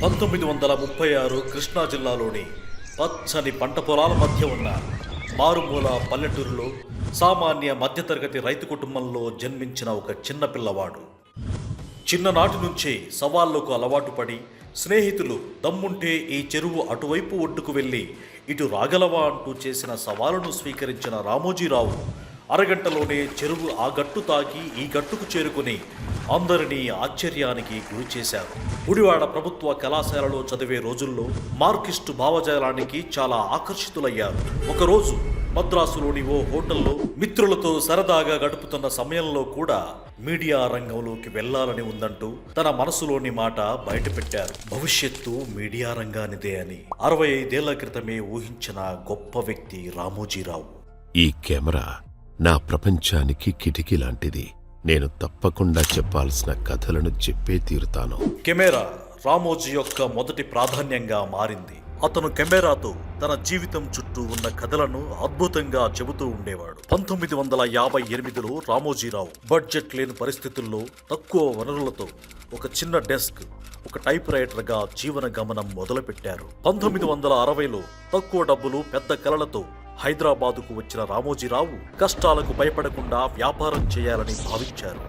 1936 కృష్ణా జిల్లాలోని పచ్చని పంట పొలాల మధ్య ఉన్న మారుమూల పల్లెటూరులో సామాన్య మధ్యతరగతి రైతు కుటుంబంలో జన్మించిన ఒక చిన్న పిల్లవాడు. చిన్ననాటి నుంచే సవాళ్లకు అలవాటు పడి స్నేహితులు దమ్ముంటే ఈ చెరువు అటువైపు ఒడ్డుకు వెళ్ళి ఇటు రాగలవా అంటూ చేసిన సవాలును స్వీకరించిన రామోజీరావు అరగంటలోనే చెరువు ఆ గట్టు తాకి ఈ గట్టుకు చేరుకుని అందరినీ ఆశ్చర్యానికి గురి చేశారు. గుడివాడ ప్రభుత్వ కళాశాలలో చదివే రోజుల్లో మార్కిస్టు భావజాలానికి చాలా ఆకర్షితులయ్యారు. ఒకరోజు మద్రాసులోని ఓ హోటల్లో మిత్రులతో సరదాగా గడుపుతున్న సమయంలో కూడా మీడియా రంగంలోకి వెళ్లాలని ఉందంటూ తన మనసులోని మాట బయటపెట్టారు. భవిష్యత్తు మీడియా రంగానిదే అని 65 ఏళ్ల క్రితమే ఊహించిన గొప్ప వ్యక్తి రామోజీరావు. ఈ కెమెరా నా ప్రపంచానికి కిటికీ లాంటిది. నేను తప్పకుండా చెప్పాల్సిన కథలను చెప్పే తీరుతాను. కెమెరా రామోజీ యొక్క మొదటి ప్రాధాన్యంగా మారింది. అతను కెమెరాతో తన జీవితం చుట్టూ ఉన్న కథలను అద్భుతంగా చెబుతూ ఉండేవాడు. 1958లో రామోజీరావు బడ్జెట్ లేని పరిస్థితుల్లో తక్కువ వనరులతో ఒక చిన్న డెస్క్, ఒక టైప్ రైటర్గా జీవన గమనం మొదలుపెట్టారు. 1960లో తక్కువ డబ్బులు పెద్ద కలలతో హైదరాబాదుకు వచ్చిన రామోజీరావు కష్టాలకు భయపడకుండా వ్యాపారం చేయాలని భావించారు.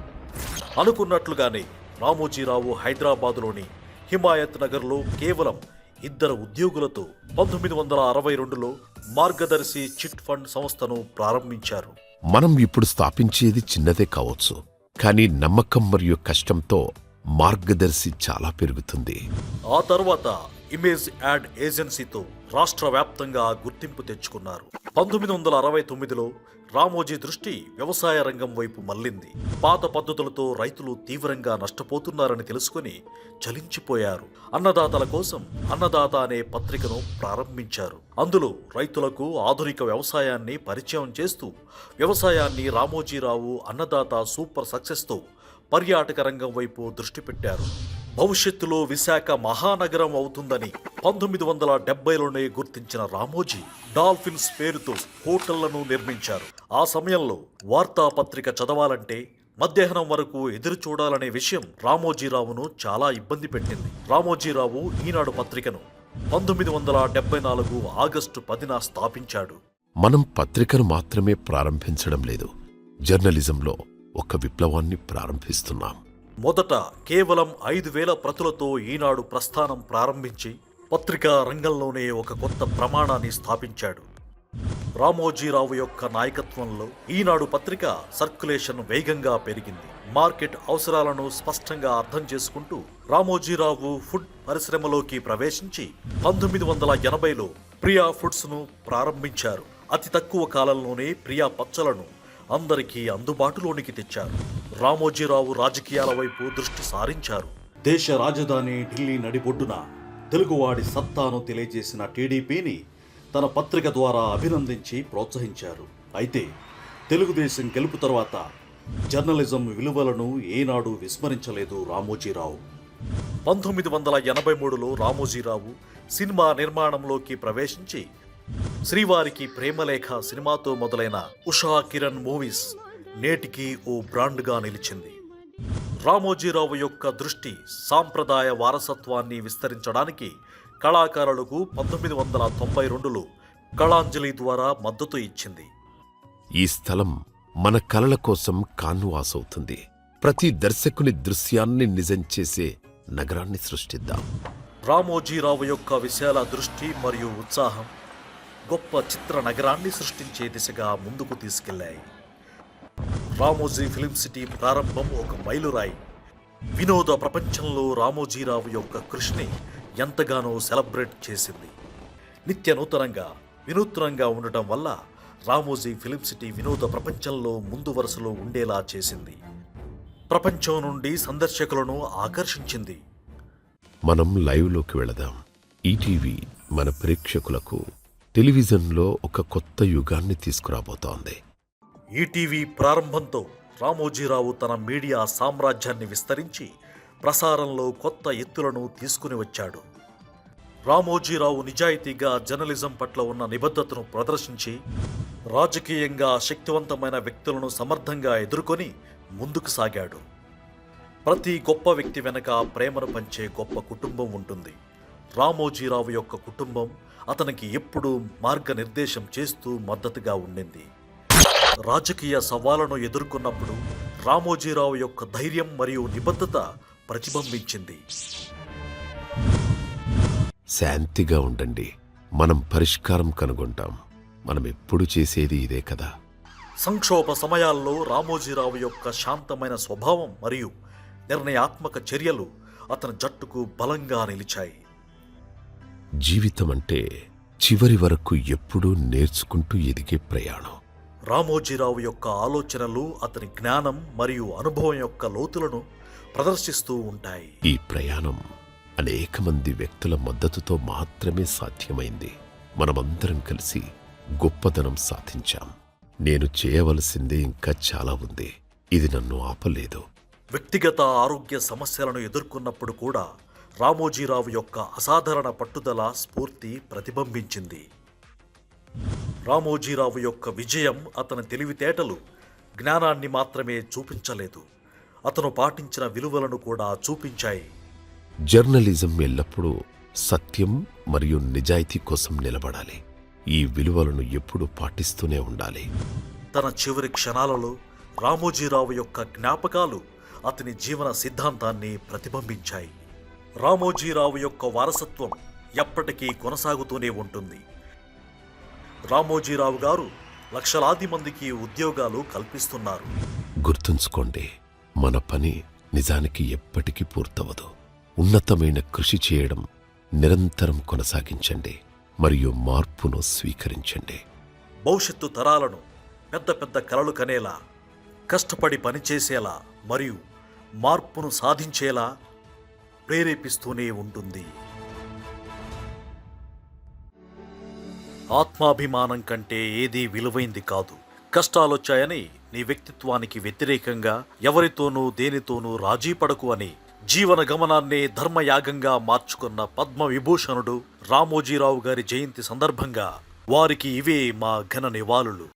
అనుకున్నట్లుగానే రామోజీరావు హైదరాబాదులోని హిమాయత్ నగర్లో కేవలం 2 ఉద్యోగులతో 1962లో మార్గదర్శి చిట్ ఫండ్ సంస్థను ప్రారంభించారు. మనం ఇప్పుడు స్థాపించేది చిన్నదే కావచ్చు, కానీ నమ్మకం మరియు కష్టంతో మార్గదర్శి చాలా పెరుగుతుంది. ఆ తర్వాత ఇమేజ్ యాడ్ ఏజెన్సీతో రాష్ట్ర వ్యాప్తంగా గుర్తింపు తెచ్చుకున్నారు. 1969లో రామోజీ దృష్టి వ్యవసాయ రంగం వైపు మళ్లింది. పాత పద్ధతులతో రైతులు తీవ్రంగా నష్టపోతున్నారని తెలుసుకుని చలించిపోయారు. అన్నదాతల కోసం అన్నదాత అనే పత్రికను ప్రారంభించారు. అందులో రైతులకు ఆధునిక వ్యవసాయాన్ని పరిచయం చేస్తూ వ్యవసాయాన్ని రామోజీరావు అన్నదాత సూపర్ సక్సెస్తో పర్యాటక రంగం వైపు దృష్టి పెట్టారు. భవిష్యత్తులో విశాఖ మహానగరం అవుతుందని 1970లోనే గుర్తించిన రామోజీ డాల్ఫిన్స్ పేరుతో హోటళ్లను నిర్మించారు. ఆ సమయంలో వార్తాపత్రిక చదవాలంటే మధ్యాహ్నం వరకు ఎదురు చూడాలనే విషయం రామోజీరావును చాలా ఇబ్బంది పెట్టింది. రామోజీరావు ఈనాడు పత్రికను 1974 ఆగస్టు 10న స్థాపించాడు. మనం పత్రికను మాత్రమే ప్రారంభించడం లేదు, జర్నలిజంలో ఒక విప్లవాన్ని ప్రారంభిస్తున్నాం. మొదట కేవలం 5,000 ప్రతులతో ఈనాడు ప్రస్థానం ప్రారంభించి పత్రికా రంగంలోనే ఒక కొత్త ప్రమాణాన్ని స్థాపించాడు. రామోజీరావు యొక్క నాయకత్వంలో ఈనాడు పత్రిక సర్క్యులేషన్ వేగంగా పెరిగింది. మార్కెట్ అవసరాలను స్పష్టంగా అర్థం చేసుకుంటూ రామోజీరావు ఫుడ్ పరిశ్రమలోకి ప్రవేశించి 1980లో ప్రియా ఫుడ్స్ను ప్రారంభించారు. అతి తక్కువ కాలంలోనే ప్రియా పచ్చలను అందరికీ అందుబాటులోనికి తెచ్చారు. రామోజీరావు రాజకీయాల వైపు దృష్టి సారించారు. దేశ రాజధాని ఢిల్లీ నడిబొడ్డున తెలుగువాడి సత్తాను తెలియజేసిన టీడీపీని తన పత్రిక ద్వారా అభినందించి ప్రోత్సహించారు. అయితే తెలుగుదేశం గెలుపు తర్వాత జర్నలిజం విలువలను ఏనాడు విస్మరించలేదు రామోజీరావు. 1983లో రామోజీరావు సినిమా నిర్మాణంలోకి ప్రవేశించి శ్రీవారికి ప్రేమలేఖ సినిమాతో మొదలైన ఉషా కిరణ్ మూవీస్ నేటికి ఓ బ్రాండ్గా నిలిచింది. రామోజీరావు యొక్క దృష్టి సాంప్రదాయ వారసత్వాన్ని విస్తరించడానికి కళాకారులకు 1992లో కళాంజలి ద్వారా మద్దతు ఇచ్చింది. ఈ స్థలం మన కలల కోసం కాన్వాస్ అవుతుంది. ప్రతి దర్శకుని దృశ్యాన్ని నిజం చేసే నగరాన్ని సృష్టిద్దాం. రామోజీరావు యొక్క విశాల దృష్టి మరియు ఉత్సాహం గొప్ప చిత్ర నగరాన్ని సృష్టించే దిశగా ముందుకు తీసుకెళ్లాయి. రామోజీ ఫిల్మ్ సిటీ ప్రారంభం ఒక మైలురాయి. వినోద ప్రపంచంలో రామోజీరావు యొక్క కృషిని ఎంతగానో సెలబ్రేట్ చేసింది. నిత్య నూతనంగా వినూత్నంగా ఉండటం వల్ల రామోజీ ఫిల్మ్ సిటీ వినోద ప్రపంచంలో ముందు వరుసలో ఉండేలా చేసింది. ప్రపంచం నుండి సందర్శకులను ఆకర్షించింది. మనం లైవ్లోకి వెళదాం. ఈటీవీ మన ప్రేక్షకులకు టెలివిజన్లో ఒక కొత్త యుగాన్ని తీసుకురాబోతోంది. ఈటీవీ ప్రారంభంతో రామోజీరావు తన మీడియా సామ్రాజ్యాన్ని విస్తరించి ప్రసారంలో కొత్త ఎత్తులను తీసుకుని వచ్చాడు. రామోజీరావు నిజాయితీగా జర్నలిజం పట్ల ఉన్న నిబద్ధతను ప్రదర్శించి రాజకీయంగా శక్తివంతమైన వ్యక్తులను సమర్థంగా ఎదుర్కొని ముందుకు సాగాడు. ప్రతి గొప్ప వ్యక్తి వెనక ప్రేమను పంచే గొప్ప కుటుంబం ఉంటుంది. రామోజీరావు యొక్క కుటుంబం అతనికి ఎప్పుడూ మార్గనిర్దేశం చేస్తూ మద్దతుగా ఉండింది. రాజకీయ సవాళ్లను ఎదుర్కొన్నప్పుడు రామోజీరావు యొక్క ధైర్యం మరియు నిబద్ధత ప్రతిబింబించింది. శాంతిగా ఉండండి, మనం పరిష్కారం కనుగొంటాం. మనం ఎప్పుడు చేసేది ఇదే కదా. సంక్షోభ సమయాల్లో రామోజీరావు యొక్క శాంతమైన స్వభావం మరియు నిర్ణయాత్మక చర్యలు అతని జట్టుకు బలంగా నిలిచాయి. జీవితం అంటే చివరి వరకు ఎప్పుడూ నేర్చుకుంటూ ఎదిగే ప్రయాణం. రామోజీరావు యొక్క ఆలోచనలు అతని జ్ఞానం మరియు అనుభవం యొక్క లోతులను ప్రదర్శిస్తూ ఉంటాయి. ఈ ప్రయాణం అనేక మంది వ్యక్తుల మద్దతుతో మాత్రమే సాధ్యమైంది. మనమందరం కలిసి గొప్పదనం సాధించాం. నేను చేయవలసింది ఇంకా చాలా ఉంది. ఇది నన్ను ఆపలేదు. వ్యక్తిగత ఆరోగ్య సమస్యలను ఎదుర్కొన్నప్పుడు కూడా రామోజీరావు యొక్క అసాధారణ పట్టుదల స్ఫూర్తి ప్రతిబింబించింది. రామోజీరావు యొక్క విజయం అతని తెలివితేటలు, జ్ఞానాన్ని మాత్రమే చూపించలేదు, అతను పాటించిన విలువలను కూడా చూపించాయి. జర్నలిజం ఎల్లప్పుడూ సత్యం మరియు నిజాయితీ కోసం నిలబడాలి. ఈ విలువలను ఎప్పుడూ పాటిస్తూనే ఉండాలి. తన చివరి క్షణాలలో రామోజీరావు యొక్క జ్ఞాపకాలు అతని జీవన సిద్ధాంతాన్ని ప్రతిబింబించాయి. రామోజీరావు యొక్క వారసత్వం ఎప్పటికీ కొనసాగుతూనే ఉంటుంది. రామోజీరావు గారు లక్షలాది మందికి ఉద్యోగాలు కల్పిస్తున్నారు. గుర్తుంచుకోండి, మన పని నిజానికి ఎప్పటికీ పూర్తవదు. ఉన్నతమైన కృషి చేయడం నిరంతరం కొనసాగించండి మరియు మార్పును స్వీకరించండి. భవిష్యత్తు తరాలను పెద్ద పెద్ద కలలు కనేలా, కష్టపడి పనిచేసేలా మరియు మార్పును సాధించేలా ప్రేరేపిస్తూనే ఉంటుంది. ఆత్మాభిమానం కంటే ఏదీ విలువైంది కాదు. కష్టాలొచ్చాయని నీ వ్యక్తిత్వానికి వ్యతిరేకంగా ఎవరితోనూ దేనితోనూ రాజీ పడకు అని జీవన గమనాన్నే ధర్మయాగంగా మార్చుకున్న పద్మవిభూషణుడు రామోజీరావు గారి జయంతి సందర్భంగా వారికి ఇవే మా ఘన నివాళులు.